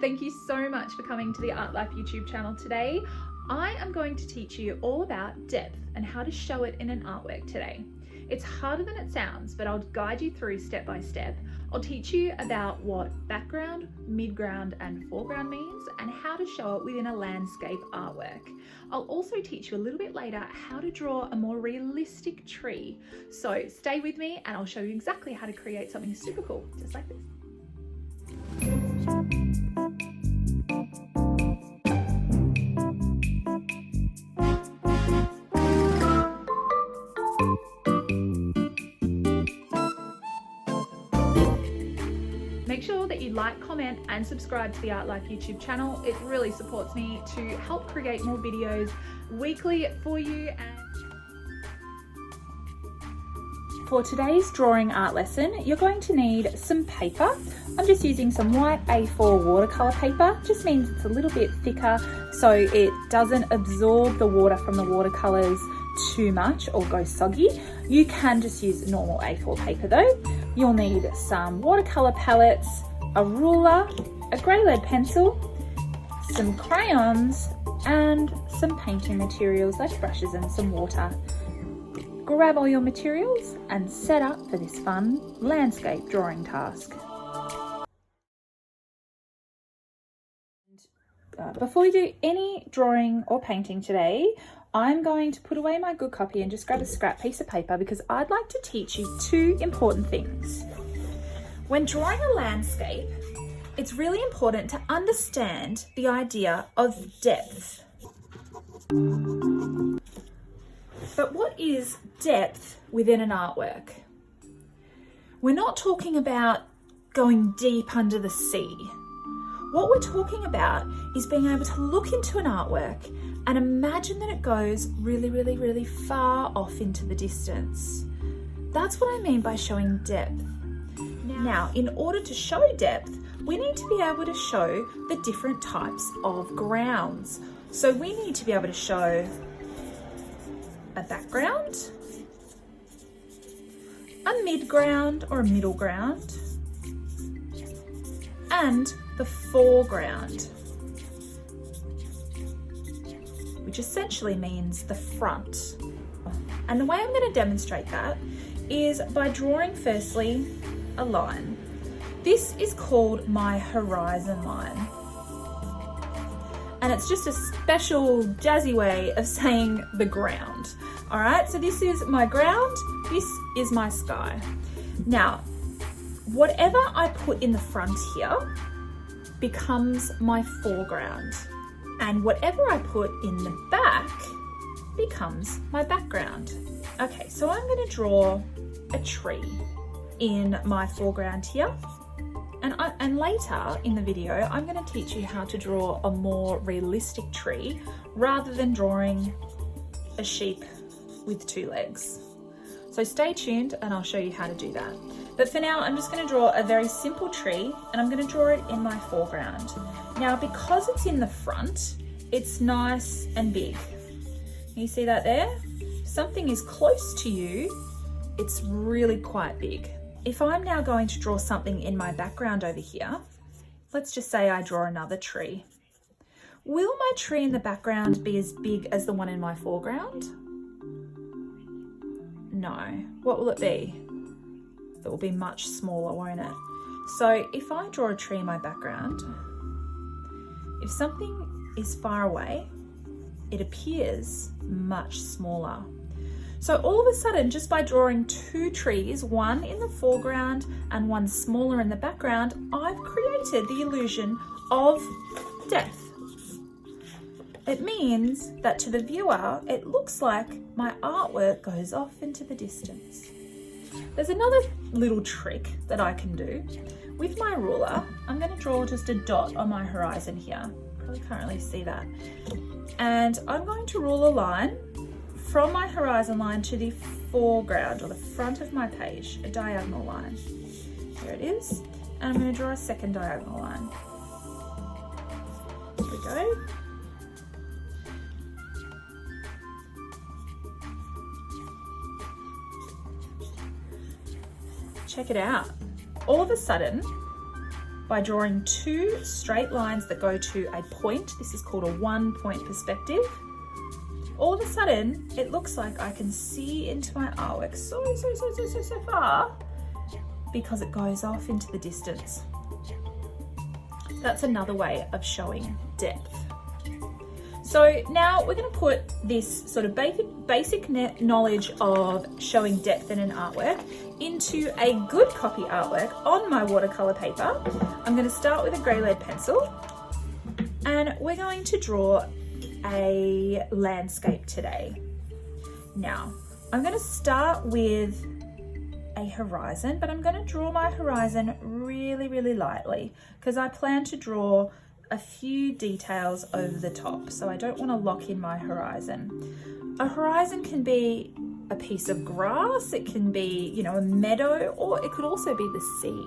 thank you so much for coming to the Art Life YouTube channel today. I am going to teach you all about depth and how to show it in an artwork today. It's harder than it sounds, but I'll guide you through step by step. I'll teach you about what background, midground, and foreground means and how to show it within a landscape artwork. I'll also teach you a little bit later how to draw a more realistic tree. So stay with me and I'll show you exactly how to create something super cool, just like this. Make sure that you like, comment and subscribe to the Art Life YouTube channel. It really supports me to help create more videos weekly for you. And for today's drawing art lesson, you're going to need some paper. I'm just using some white A4 watercolour paper. Just means it's a little bit thicker so it doesn't absorb the water from the watercolours too much or go soggy. You can just use normal A4 paper though. You'll need some watercolour palettes, a ruler, a grey lead pencil, some crayons and some painting materials like brushes and some water. Grab all your materials and set up for this fun landscape drawing task. Before we do any drawing or painting today, I'm going to put away my good copy and just grab a scrap piece of paper because I'd like to teach you two important things. When drawing a landscape, it's really important to understand the idea of depth. But what is depth within an artwork? We're not talking about going deep under the sea. What we're talking about is being able to look into an artwork and imagine that it goes really, really, really far off into the distance. That's what I mean by showing depth. Now, in order to show depth, we need to be able to show the different types of grounds. So we need to be able to show a background, a midground or a middle ground, and the foreground, which essentially means the front. And the way I'm going to demonstrate that is by drawing firstly a line. This is called my horizon line. And it's just a special jazzy way of saying the ground. All right, so this is my ground, this is my sky. Now, whatever I put in the front here becomes my foreground. And whatever I put in the back becomes my background. Okay, so I'm going to draw a tree in my foreground here. And later in the video, I'm going to teach you how to draw a more realistic tree rather than drawing a sheep with two legs. So stay tuned and I'll show you how to do that. But for now, I'm just going to draw a very simple tree and I'm going to draw it in my foreground. Now, because it's in the front, it's nice and big. You see that there? If something is close to you, it's really quite big. If I'm now going to draw something in my background over here, let's just say I draw another tree. Will my tree in the background be as big as the one in my foreground? No. What will it be? It will be much smaller, won't it? So if I draw a tree in my background, if something is far away, it appears much smaller. So all of a sudden, just by drawing two trees, one in the foreground and one smaller in the background, I've created the illusion of depth. It means that to the viewer, it looks like my artwork goes off into the distance. There's another little trick that I can do. With my ruler, I'm going to draw just a dot on my horizon here. Probably can't really see that. And I'm going to rule a line from my horizon line to the foreground or the front of my page, a diagonal line. There it is. And I'm going to draw a second diagonal line. There we go. Check it out. All of a sudden, by drawing 2 straight lines that go to a point. This is called a 1-point perspective. All of a sudden, it looks like I can see into my artwork so far because it goes off into the distance. That's another way of showing depth. So now we're going to put this sort of basic knowledge of showing depth in an artwork into a good copy artwork on my watercolor paper. I'm going to start with a grey lead pencil and we're going to draw a landscape today. Now, I'm going to start with a horizon, but I'm going to draw my horizon really lightly because I plan to draw a few details over the top, so I don't want to lock in my horizon. A horizon can be a piece of grass, it can be, you know, a meadow, or it could also be the sea.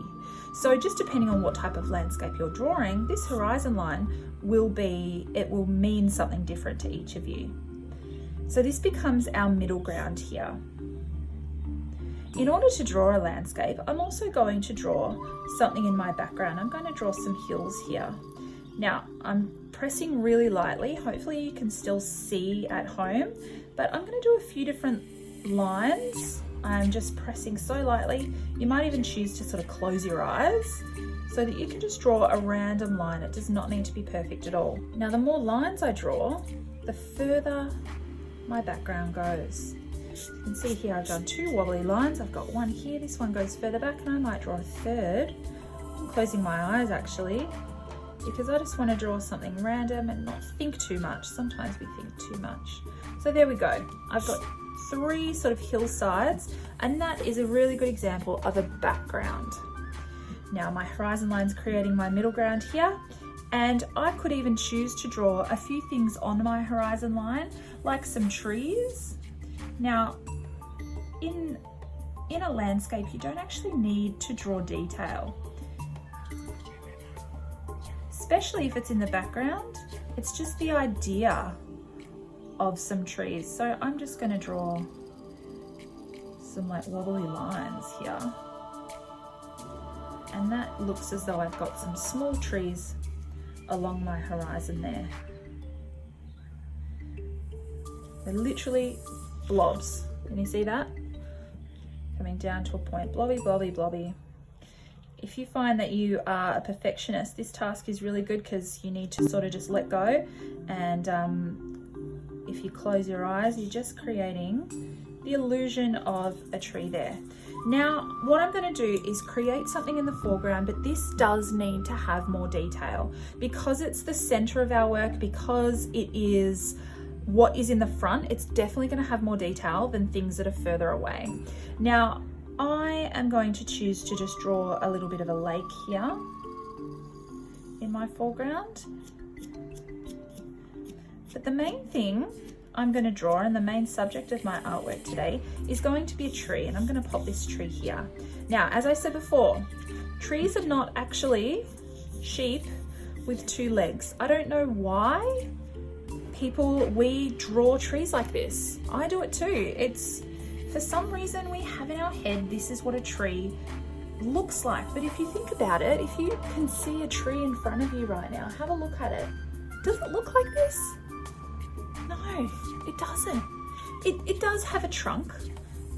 So just depending on what type of landscape you're drawing, this horizon line will mean something different to each of you. So this becomes our middle ground here. In order to draw a landscape, I'm also going to draw something in my background. I'm going to draw some hills here. Now, I'm pressing really lightly. Hopefully you can still see at home, but I'm going to do a few different lines. I'm just pressing so lightly. You might even choose to sort of close your eyes so that you can just draw a random line. It does not need to be perfect at all. Now, the more lines I draw, the further my background goes. You can see here I've done 2 wobbly lines. I've got one here, this one goes further back, and I might draw a third. I'm closing my eyes actually, because I just want to draw something random and not think too much. Sometimes we think too much. So there we go. I've got 3 sort of hillsides, and that is a really good example of a background. Now my horizon line's creating my middle ground here, and I could even choose to draw a few things on my horizon line, like some trees. Now, in a landscape, you don't actually need to draw detail, especially if it's in the background. It's just the idea of some trees. So I'm just going to draw some like wobbly lines here. And that looks as though I've got some small trees along my horizon there. They're literally blobs. Can you see that? Coming down to a point, blobby, blobby, blobby. If you find that you are a perfectionist, this task is really good because you need to sort of just let go, and if you close your eyes, you're just creating the illusion of a tree there. Now, what I'm going to do is create something in the foreground, but this does need to have more detail because it's the center of our work, because it is what is in the front. It's definitely going to have more detail than things that are further away. Now, I am going to choose to just draw a little bit of a lake here in my foreground. But the main thing I'm going to draw, and the main subject of my artwork today, is going to be a tree, and I'm going to pop this tree here. Now, as I said before, trees are not actually sheep with 2 legs. I don't know why we draw trees like this. I do it too. It's, for some reason we have in our head this is what a tree looks like. But if you think about it, if you can see a tree in front of you right now, have a look at it. Does it look like this? No, it doesn't. It does have a trunk,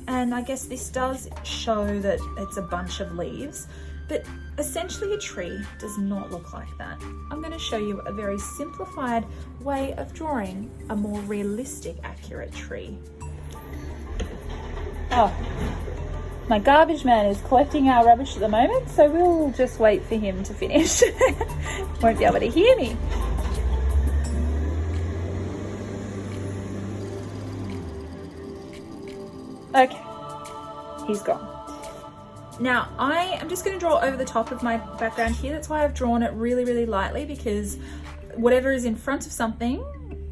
and I guess this does show that it's a bunch of leaves, but essentially a tree does not look like that. I'm going to show you a very simplified way of drawing a more realistic, accurate tree. Oh, my garbage man is collecting our rubbish at the moment, so we'll just wait for him to finish. Won't be able to hear me. Okay, he's gone. Now, I am just going to draw over the top of my background here. That's why I've drawn it really lightly, because whatever is in front of something,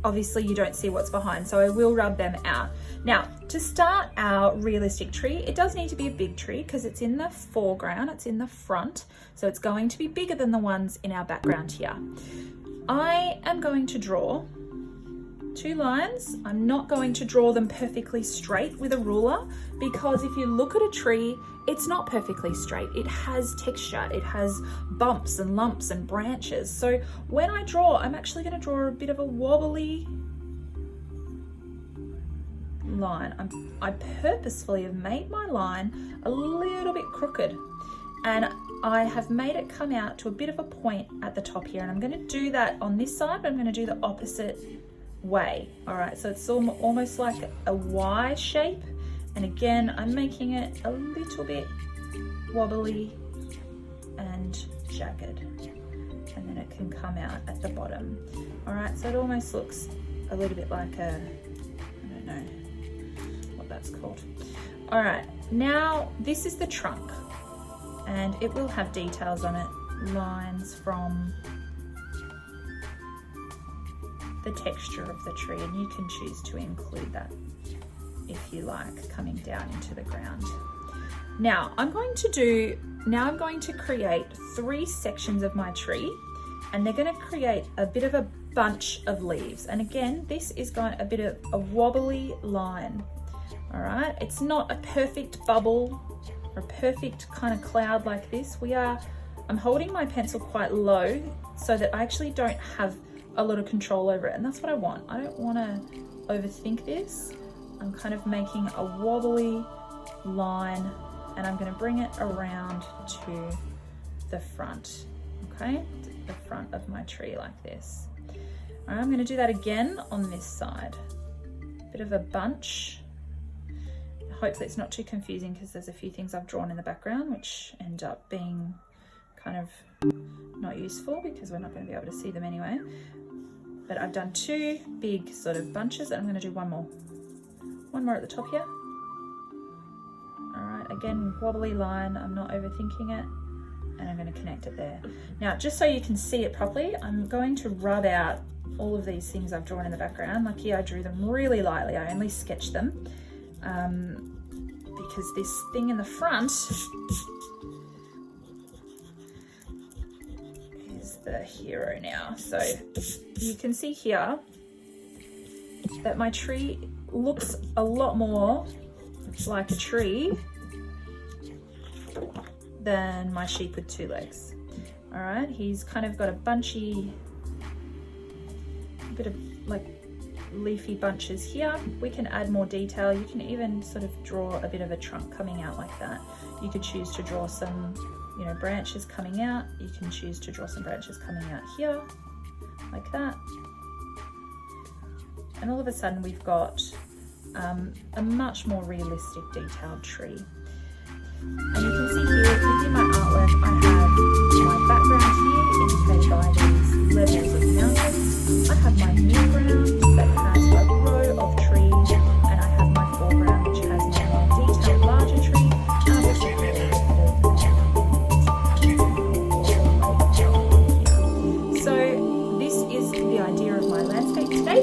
obviously you don't see what's behind, so I will rub them out. Now, to start our realistic tree, it does need to be a big tree because it's in the foreground, it's in the front, so it's going to be bigger than the ones in our background here. I am going to draw 2 lines. I'm not going to draw them perfectly straight with a ruler, because if you look at a tree, it's not perfectly straight. It has texture, it has bumps and lumps and branches. So when I draw, I'm actually going to draw a bit of a wobbly line. I purposefully have made my line a little bit crooked, and I have made it come out to a bit of a point at the top here, and I'm going to do that on this side, but I'm going to do the opposite way. All right, so it's almost like a Y shape, and again I'm making it a little bit wobbly and jagged, and then it can come out at the bottom. All right, so it almost looks a little bit like a, I don't know what that's called. All right, now this is the trunk, and it will have details on it, lines from the texture of the tree, and you can choose to include that if you like, coming down into the ground. Now I'm going to create 3 sections of my tree, and they're going to create a bit of a bunch of leaves. And again, this is going a bit of a wobbly line. All right, it's not a perfect bubble or a perfect kind of cloud like this. I'm holding my pencil quite low so that I actually don't have a lot of control over it, and that's what I want. I don't want to overthink this. I'm kind of making a wobbly line, and I'm going to bring it around to the front, okay? The front of my tree like this. All right, I'm going to do that again on this side. Bit of a bunch. Hopefully it's not too confusing, because there's a few things I've drawn in the background which end up being kind of not useful, because we're not going to be able to see them anyway. But I've done 2 big sort of bunches, and I'm going to do one more at the top here. All right, again, wobbly line, I'm not overthinking it, and I'm going to connect it there. Now, just so you can see it properly, I'm going to rub out all of these things I've drawn in the background. Like here, I drew them really lightly. I only sketched them because this thing in the front is the hero now. So you can see here that my tree looks a lot more like a tree than my sheep with 2 legs. All right, he's kind of got a bunchy, bit of like leafy bunches here. We can add more detail. You can even sort of draw a bit of a trunk coming out like that. You could choose to draw some, you know, branches coming out. You can choose to draw some branches coming out here like that. And all of a sudden we've got a much more realistic detailed tree. And you can see here within my artwork, I have my background here indicated by these levels of mountains. I have my midground that has a row of trees, and I have my foreground which has my more detailed larger tree. And I've also created so this is the idea of my landscape today.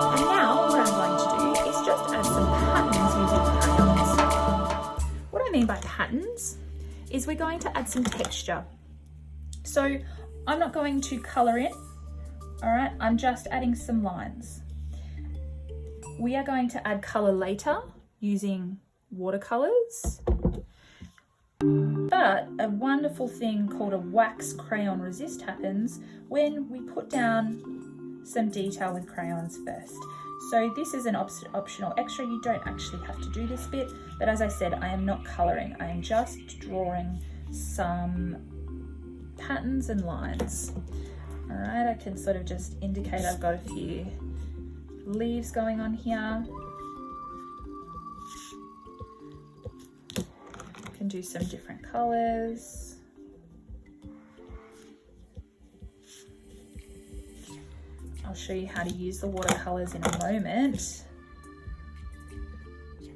And now what I'm going to do is just add some patterns using crayons. What I mean by patterns is we're going to add some texture. So I'm not going to colour in, all right? I'm just adding some lines. We are going to add colour later using watercolours. But a wonderful thing called a wax crayon resist happens when we put down some detail with crayons first. So this is an optional extra. You don't actually have to do this bit, but as I said, I am not colouring. I am just drawing some patterns and lines. All right, I can sort of just indicate I've got a few leaves going on here. I can do some different colours. I'll show you how to use the watercolours in a moment. You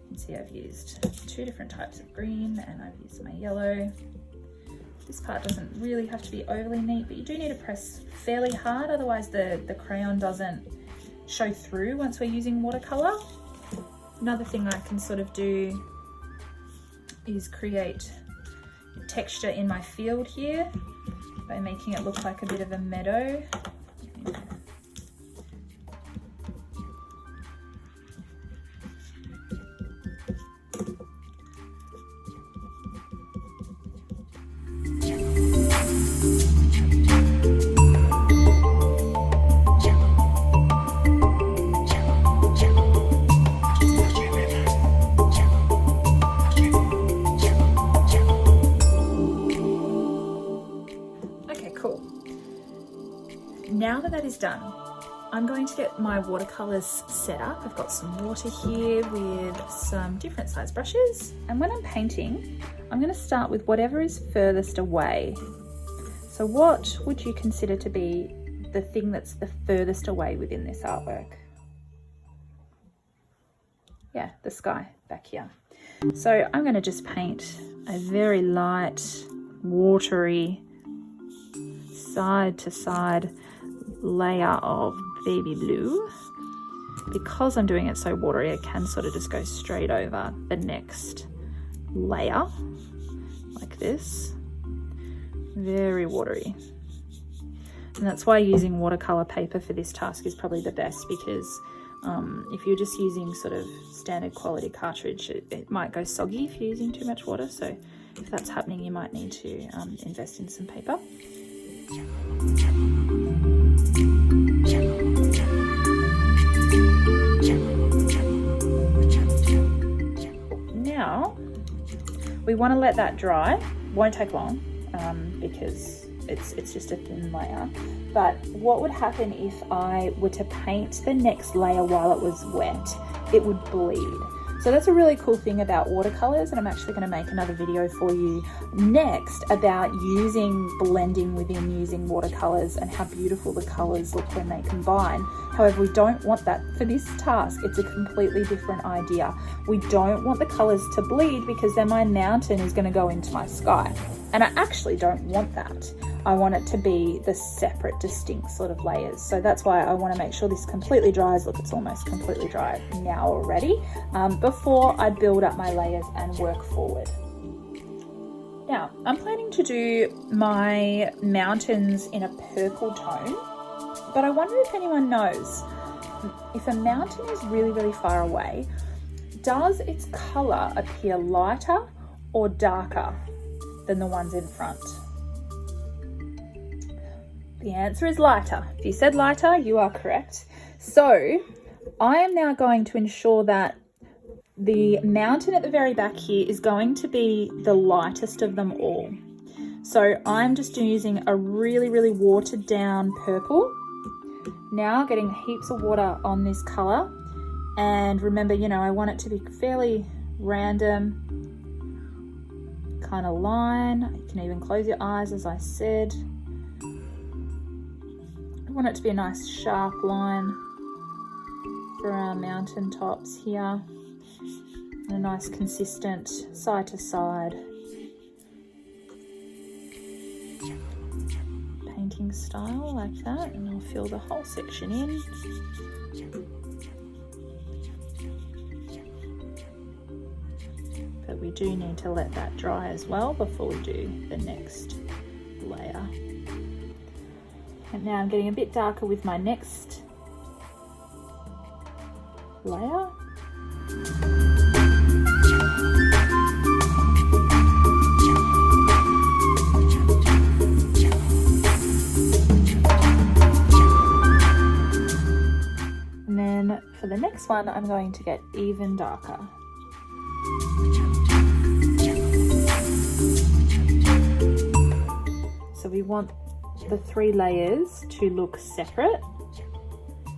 can see I've used 2 different types of green, and I've used my yellow. This part doesn't really have to be overly neat, but you do need to press fairly hard, otherwise the crayon doesn't show through once we're using watercolour. Another thing I can sort of do is create texture in my field here by making it look like a bit of a meadow. that is done, I'm going to get my watercolours set up. I've got some water here with some different size brushes. And when I'm painting, I'm going to start with whatever is furthest away. So what would you consider to be the thing that's the furthest away within this artwork? Yeah, the sky back here. So I'm going to just paint a very light, watery, side to side layer of baby blue. Because I'm doing it so watery, I can sort of just go straight over the next layer like this. Very watery. And that's why using watercolor paper for this task is probably the best, because if you're just using sort of standard quality cartridge, it might go soggy if you're using too much water. So if that's happening, you might need to invest in some paper. Now we want to let that dry. Won't take long because it's just a thin layer. But what would happen if I were to paint the next layer while it was wet? It would bleed. So that's a really cool thing about watercolors, and I'm actually going to make another video for you next about blending within using watercolors and how beautiful the colors look when they combine. However, we don't want that for this task. It's a completely different idea. We don't want the colors to bleed, because then my mountain is going to go into my sky. And I actually don't want that. I want it to be the separate, distinct sort of layers. So that's why I want to make sure this completely dries. Look, it's almost completely dry now already, before I build up my layers and work forward. Now, I'm planning to do my mountains in a purple tone, but I wonder if anyone knows, if a mountain is really, really far away, does its color appear lighter or darker than the ones in front? The answer is lighter. If you said lighter, you are correct. So I am now going to ensure that the mountain at the very back here is going to be the lightest of them all. So I'm just using a really, really watered down purple. Now getting heaps of water on this color. And remember, I want it to be fairly random kind of line. You can even close your eyes, as I said. I want it to be a nice sharp line for our mountain tops here, and a nice consistent side to side painting style like that, and I'll fill the whole section in. But we do need to let that dry as well before we do the next layer. And now I'm getting a bit darker with my next layer. And then for the next one, I'm going to get even darker. So we want the 3 layers to look separate.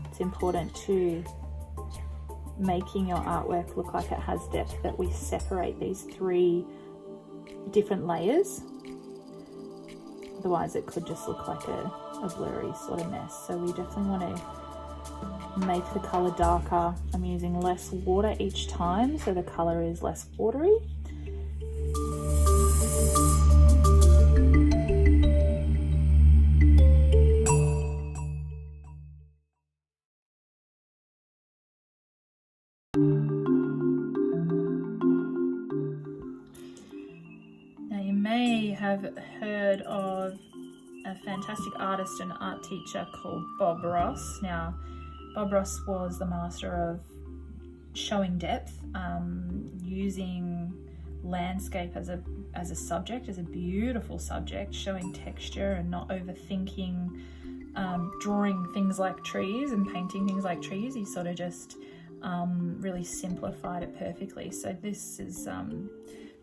It's important to making your artwork look like it has depth that we separate these 3 different layers. Otherwise it could just look like a blurry sort of mess. So we definitely want to make the color darker. I'm using less water each time, so the color is less watery. Now you may have heard of a fantastic artist and art teacher called Bob Ross. Now Bob Ross was the master of showing depth, using landscape as a subject, as a beautiful subject, showing texture and not overthinking, drawing things like trees and painting things like trees. He sort of just really simplified it perfectly. So this has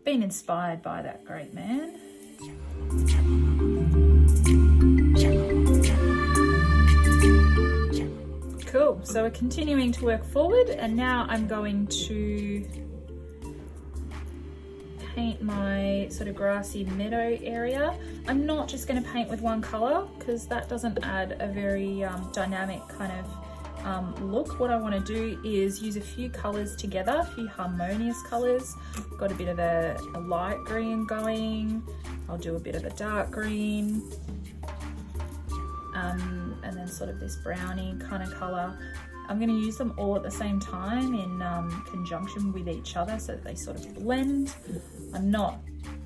been inspired by that great man. Cool, so we're continuing to work forward, and now I'm going to paint my sort of grassy meadow area. I'm not just going to paint with one colour because that doesn't add a very dynamic kind of look. What I want to do is use a few colours together, a few harmonious colours. Got a bit of a light green going, I'll do a bit of a dark green, and then sort of this brownie kind of colour. I'm going to use them all at the same time in conjunction with each other so that they sort of blend. I'm not,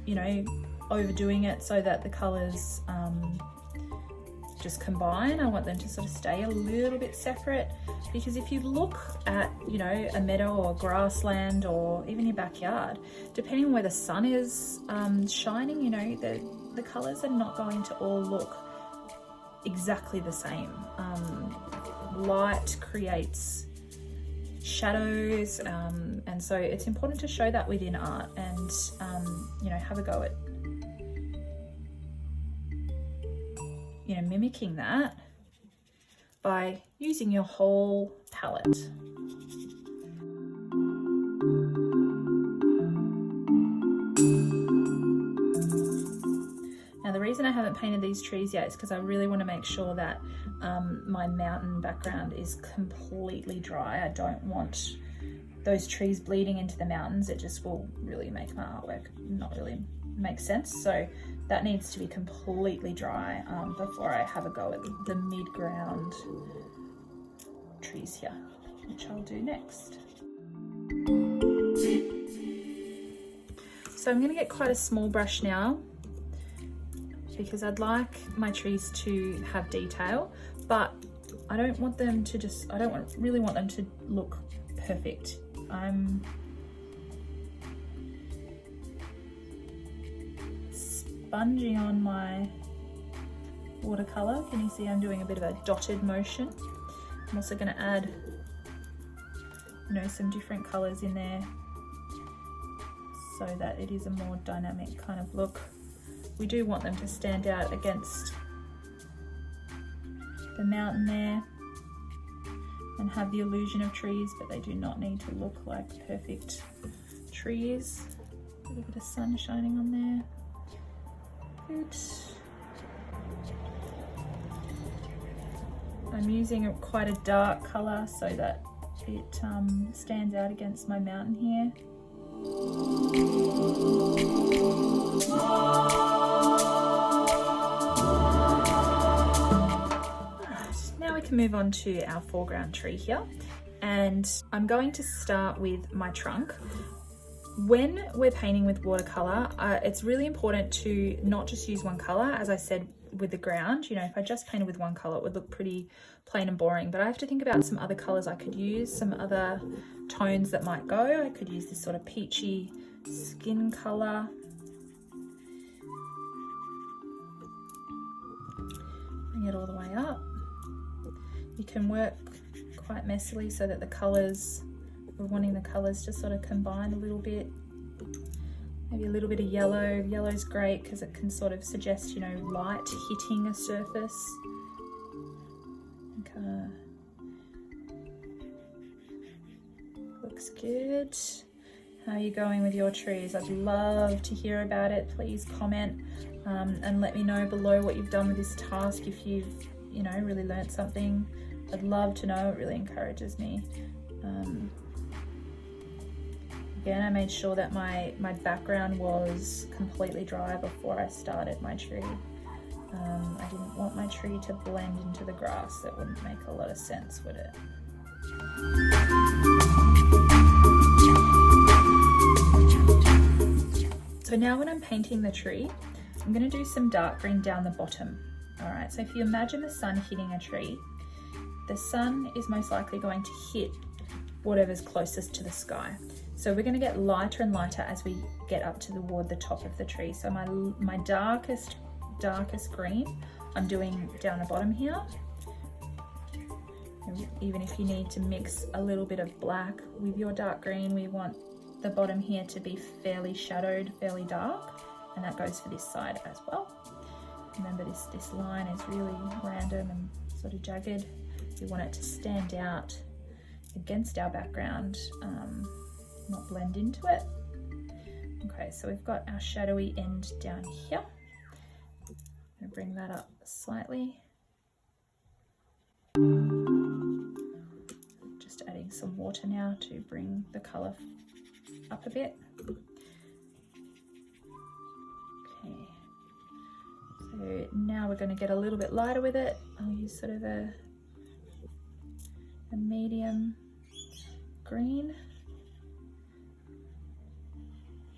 you know, overdoing it so that the colours just combine. I want them to sort of stay a little bit separate, because if you look at, you know, a meadow or grassland or even your backyard, depending on where the sun is shining, you know, the colours are not going to all look exactly the same. Light creates shadows, and so it's important to show that within art, and you know, have a go at, you know, mimicking that by using your whole palette. Now the reason I haven't painted these trees yet is because I really want to make sure that my mountain background is completely dry. I don't want those trees bleeding into the mountains. It just will really make my artwork not really make sense. So that needs to be completely dry before I have a go at the mid-ground trees here, which I'll do next. So I'm going to get quite a small brush now, because I'd like my trees to have detail, but I don't want them to just, I don't really want them to look perfect. I'm sponging on my watercolour. Can you see I'm doing a bit of a dotted motion? I'm also going to add, you know, some different colours in there so that it is a more dynamic kind of look. We do want them to stand out against the mountain there and have the illusion of trees, but they do not need to look like perfect trees. A little bit of sun shining on there. Good. I'm using quite a dark colour so that it stands out against my mountain here. Now we can move on to our foreground tree here, and I'm going to start with my trunk. When we're painting with watercolour, it's really important to not just use one colour. As I said with the ground, you know, if I just painted with one colour, it would look pretty plain and boring, but I have to think about some other colours I could use, some other tones that might go. I could use this sort of peachy skin colour. Bring it all the way up. You can work quite messily so that the colours, we're wanting the colours to sort of combine a little bit. Maybe a little bit of yellow. Yellow's great because it can sort of suggest, you know, light hitting a surface. Looks good. How are you going with your trees? I'd love to hear about it. Please comment and let me know below what you've done with this task. If you've, you know, really learnt something, I'd love to know. It really encourages me. Again, I made sure that my background was completely dry before I started my tree. I didn't want my tree to blend into the grass. That wouldn't make a lot of sense, would it? So now when I'm painting the tree, I'm going to do some dark green down the bottom. All right, so if you imagine the sun hitting a tree, the sun is most likely going to hit whatever's closest to the sky. So we're going to get lighter and lighter as we get up toward the top of the tree. So my darkest green, I'm doing down the bottom here. Even if you need to mix a little bit of black with your dark green, we want the bottom here to be fairly shadowed, fairly dark, and that goes for this side as well. Remember, this line is really random and sort of jagged. We want it to stand out against our background, not blend into it. Okay, so we've got our shadowy end down here. I'm going to bring that up slightly. Just adding some water now to bring the colour up a bit. Okay, so now we're going to get a little bit lighter with it. I'll use sort of a medium green.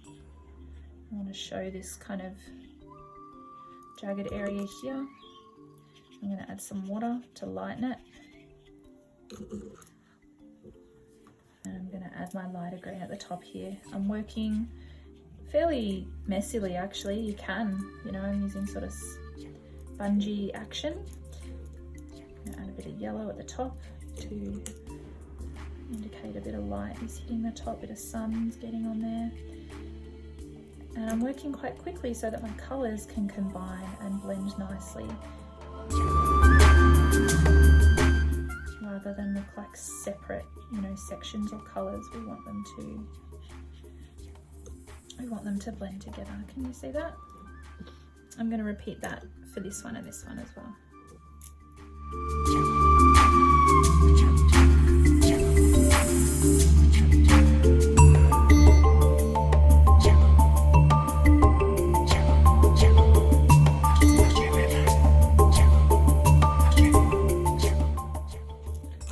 I want to show this kind of jagged area here. I'm going to add some water to lighten it. And I'm going to add my lighter green at the top here. I'm working fairly messily actually. You can, you know, I'm using sort of spongy action. I'm going to add a bit of yellow at the top to indicate a bit of light is hitting the top, a bit of sun's getting on there. And I'm working quite quickly so that my colours can combine and blend nicely, rather than look like separate, you know, sections or colours. We want them to blend together. Can you see that? I'm going to repeat that for this one and this one as well.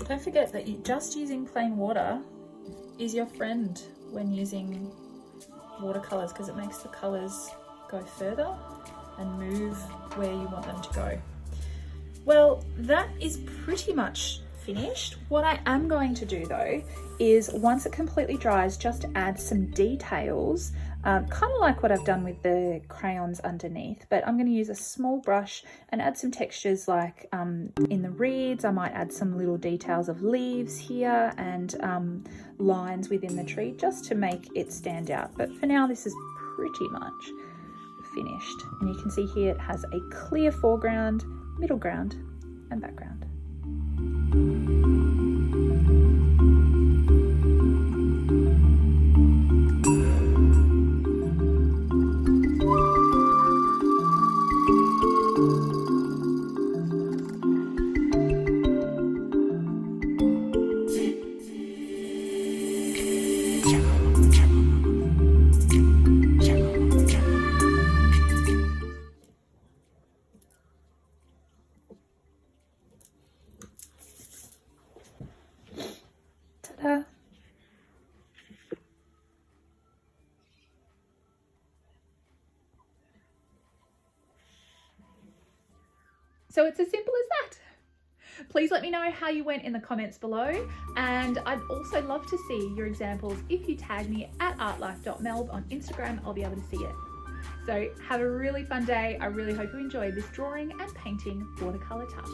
Don't forget that just using plain water is your friend when using watercolours, because it makes the colours go further and move where you want them to go. Well, that is pretty much finished. What I am going to do though is, once it completely dries, just add some details, kind of like what I've done with the crayons underneath, but I'm going to use a small brush and add some textures, like in the reeds I might add some little details of leaves here and lines within the tree, just to make it stand out. But for now this is pretty much finished, and you can see here it has a clear foreground, middle ground and background. Ta-da! So it's as simple as that. Please let me know how you went in the comments below, and I'd also love to see your examples. If you tag me at artlife.melb on Instagram, I'll be able to see it. So have a really fun day. I really hope you enjoyed this drawing and painting watercolour task.